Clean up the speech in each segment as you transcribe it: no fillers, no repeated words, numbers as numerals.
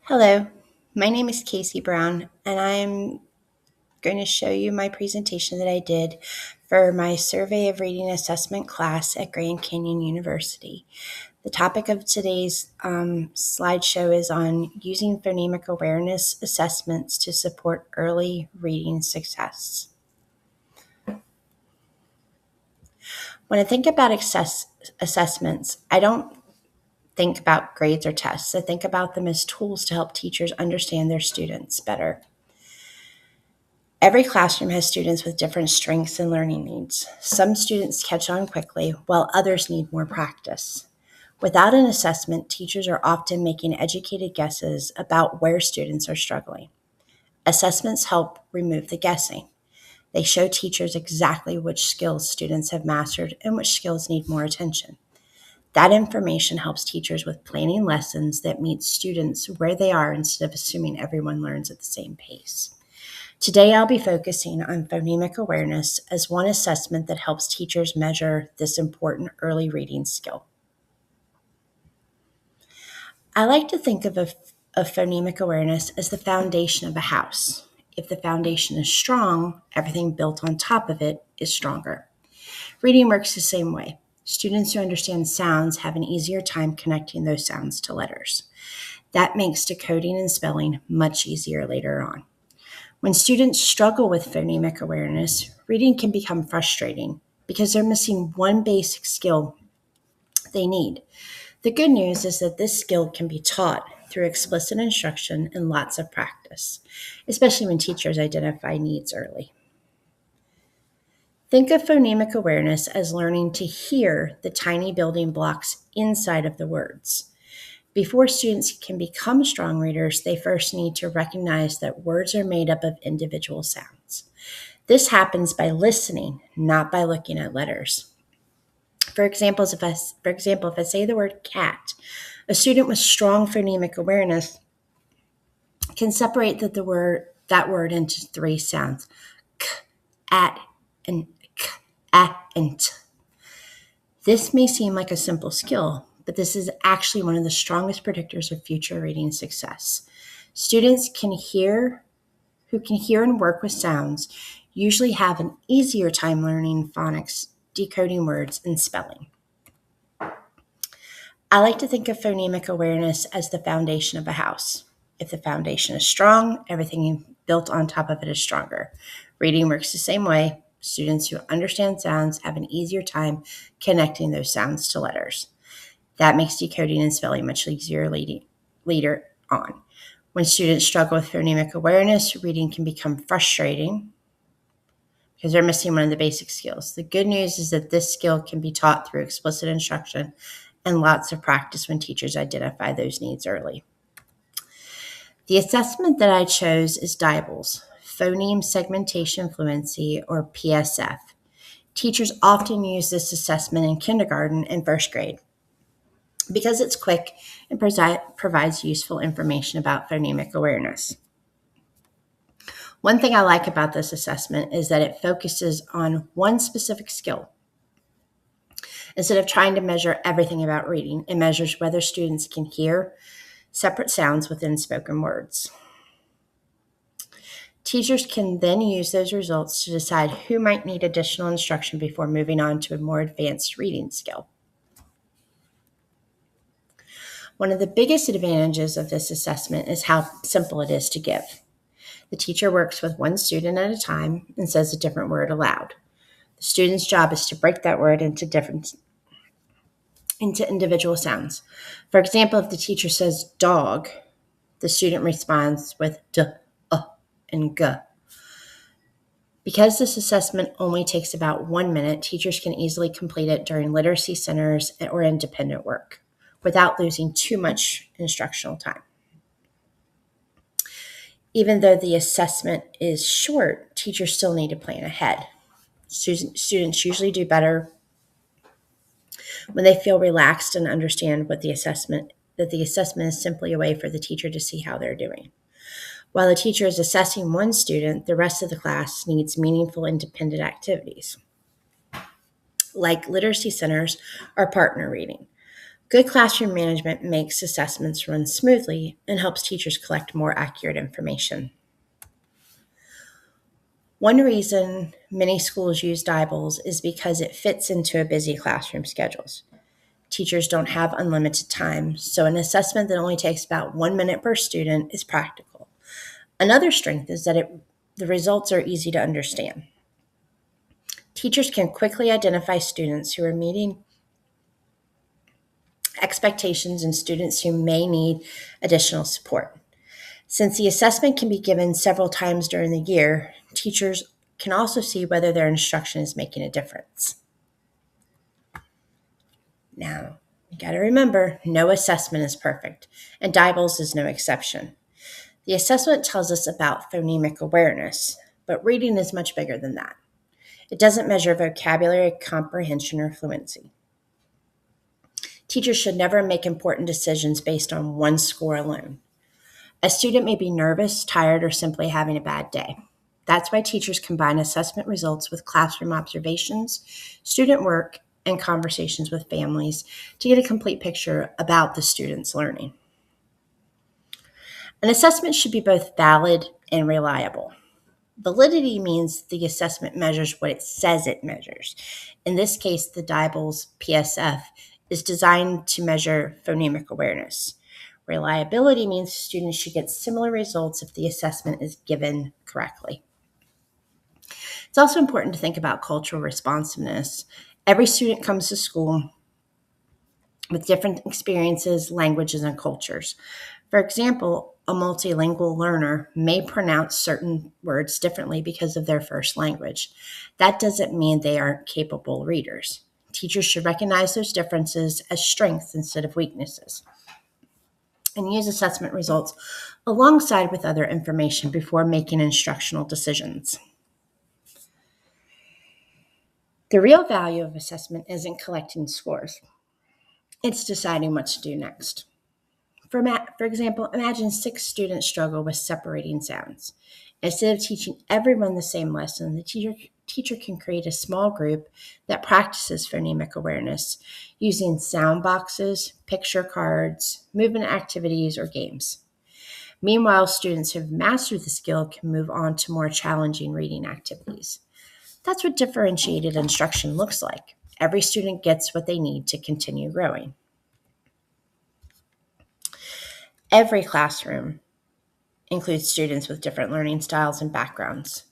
Hello, my name is Casey Brown, and I'm going to show you my presentation that I did for my Survey of Reading Assessment class at Grand Canyon University. The topic of today's slideshow is on using phonemic awareness assessments to support early reading success. When I think about assessments, I don't think about grades or tests. I think about them as tools to help teachers understand their students better. Every classroom has students with different strengths and learning needs. Some students catch on quickly, while others need more practice. Without an assessment, teachers are often making educated guesses about where students are struggling. Assessments help remove the guessing. They show teachers exactly which skills students have mastered and which skills need more attention. That information helps teachers with planning lessons that meet students where they are instead of assuming everyone learns at the same pace. Today, I'll be focusing on phonemic awareness as one assessment that helps teachers measure this important early reading skill. I like to think of phonemic awareness as the foundation of a house. If the foundation is strong, everything built on top of it is stronger. Reading works the same way. Students who understand sounds have an easier time connecting those sounds to letters. That makes decoding and spelling much easier later on. When students struggle with phonemic awareness, reading can become frustrating because they're missing one basic skill they need. The good news is that this skill can be taught through explicit instruction and lots of practice, especially when teachers identify needs early. Think of phonemic awareness as learning to hear the tiny building blocks inside of the words. Before students can become strong readers, they first need to recognize that words are made up of individual sounds. This happens by listening, not by looking at letters. For example, if I say the word cat, a student with strong phonemic awareness can separate that word into three sounds: k, at, and k, a, and t. This may seem like a simple skill, but this is actually one of the strongest predictors of future reading success. Students who can hear and work with sounds usually have an easier time learning phonics, decoding words, and spelling. I like to think of phonemic awareness as the foundation of a house. If the foundation is strong, everything built on top of it is stronger. Reading works the same way. Students who understand sounds have an easier time connecting those sounds to letters. That makes decoding and spelling much easier later on. When students struggle with phonemic awareness, reading can become frustrating because they're missing one of the basic skills. The good news is that this skill can be taught through explicit instruction and lots of practice when teachers identify those needs early. The assessment that I chose is DIBELS, Phoneme Segmentation Fluency, or PSF. Teachers often use this assessment in kindergarten and first grade because it's quick and provides useful information about phonemic awareness. One thing I like about this assessment is that it focuses on one specific skill. Instead of trying to measure everything about reading, it measures whether students can hear separate sounds within spoken words. Teachers can then use those results to decide who might need additional instruction before moving on to a more advanced reading skill. One of the biggest advantages of this assessment is how simple it is to give. The teacher works with one student at a time and says a different word aloud. The student's job is to break that word into individual sounds. For example, if the teacher says dog, the student responds with d, and g. Because this assessment only takes about 1 minute, teachers can easily complete it during literacy centers or independent work without losing too much instructional time. Even though the assessment is short, teachers still need to plan ahead. Students usually do better when they feel relaxed and understand that the assessment is simply a way for the teacher to see how they're doing. While the teacher is assessing one student, the rest of the class needs meaningful independent activities, like literacy centers or partner reading. Good classroom management makes assessments run smoothly and helps teachers collect more accurate information. One reason many schools use Diables is because it fits into a busy classroom schedules. Teachers don't have unlimited time, so an assessment that only takes about 1 minute per student is practical. Another strength is that the results are easy to understand. Teachers can quickly identify students who are meeting expectations and students who may need additional support. Since the assessment can be given several times during the year, teachers can also see whether their instruction is making a difference. Now, you got to remember, no assessment is perfect, and Diables is no exception. The assessment tells us about phonemic awareness, but reading is much bigger than that. It doesn't measure vocabulary, comprehension, or fluency. Teachers should never make important decisions based on one score alone. A student may be nervous, tired, or simply having a bad day. That's why teachers combine assessment results with classroom observations, student work, and conversations with families to get a complete picture about the student's learning. An assessment should be both valid and reliable. Validity means the assessment measures what it says it measures. In this case, the Diables PSF is designed to measure phonemic awareness. Reliability means students should get similar results if the assessment is given correctly. It's also important to think about cultural responsiveness. Every student comes to school with different experiences, languages, and cultures. For example, a multilingual learner may pronounce certain words differently because of their first language. That doesn't mean they aren't capable readers. Teachers should recognize those differences as strengths instead of weaknesses, and use assessment results alongside with other information before making instructional decisions. The real value of assessment isn't collecting scores. It's deciding what to do next. For example, imagine 6 students struggle with separating sounds. Instead of teaching everyone the same lesson, the teacher can create a small group that practices phonemic awareness using sound boxes, picture cards, movement activities, or games. Meanwhile, students who have mastered the skill can move on to more challenging reading activities. That's what differentiated instruction looks like. Every student gets what they need to continue growing. Every classroom includes students with different learning styles and backgrounds.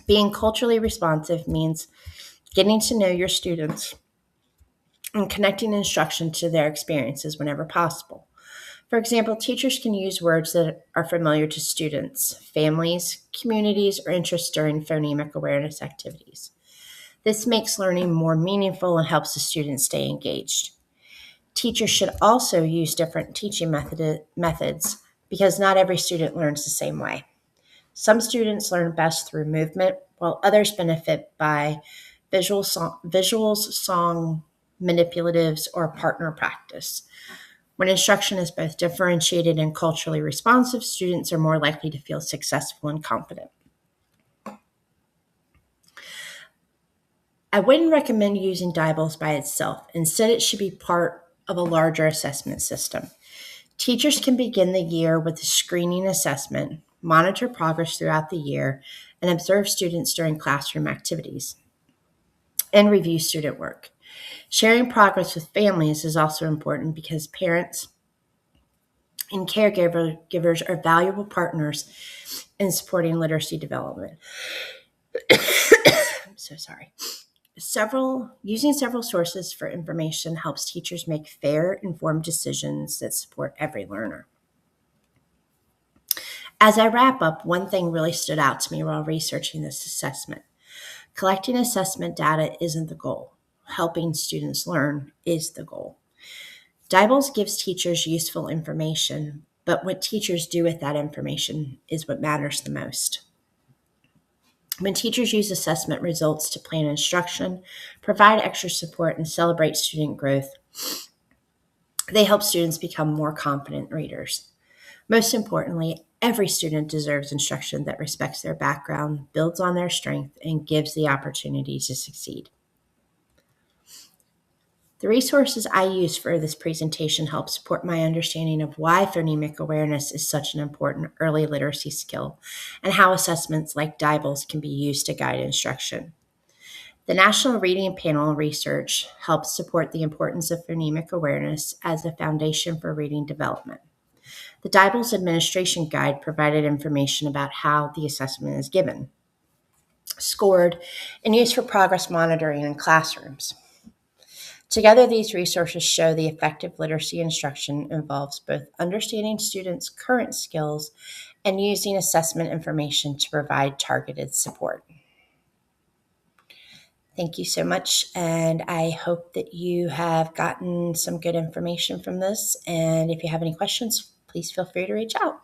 Being culturally responsive means getting to know your students and connecting instruction to their experiences whenever possible. For example, teachers can use words that are familiar to students, families, communities, or interests during phonemic awareness activities. This makes learning more meaningful and helps the students stay engaged. Teachers should also use different teaching methods because not every student learns the same way. Some students learn best through movement, while others benefit by visuals, song, manipulatives, or partner practice. When instruction is both differentiated and culturally responsive, students are more likely to feel successful and confident. I wouldn't recommend using Diables by itself. Instead, it should be part of a larger assessment system. Teachers can begin the year with a screening assessment, monitor progress throughout the year, and observe students during classroom activities, and review student work. Sharing progress with families is also important because parents and caregivers are valuable partners in supporting literacy development. I'm so sorry. Using several sources for information helps teachers make fair, informed decisions that support every learner. As I wrap up, one thing really stood out to me while researching this assessment. Collecting assessment data isn't the goal. Helping students learn is the goal. Diables gives teachers useful information, but what teachers do with that information is what matters the most. When teachers use assessment results to plan instruction, provide extra support, and celebrate student growth, they help students become more confident readers. Most importantly, every student deserves instruction that respects their background, builds on their strength, and gives the opportunity to succeed. The resources I use for this presentation help support my understanding of why phonemic awareness is such an important early literacy skill and how assessments like DIBELS can be used to guide instruction. The National Reading Panel research helps support the importance of phonemic awareness as a foundation for reading development. The DIBELS Administration Guide provided information about how the assessment is given, scored, and used for progress monitoring in classrooms. Together, these resources show the effective literacy instruction involves both understanding students' current skills and using assessment information to provide targeted support. Thank you so much, and I hope that you have gotten some good information from this. And if you have any questions, please feel free to reach out.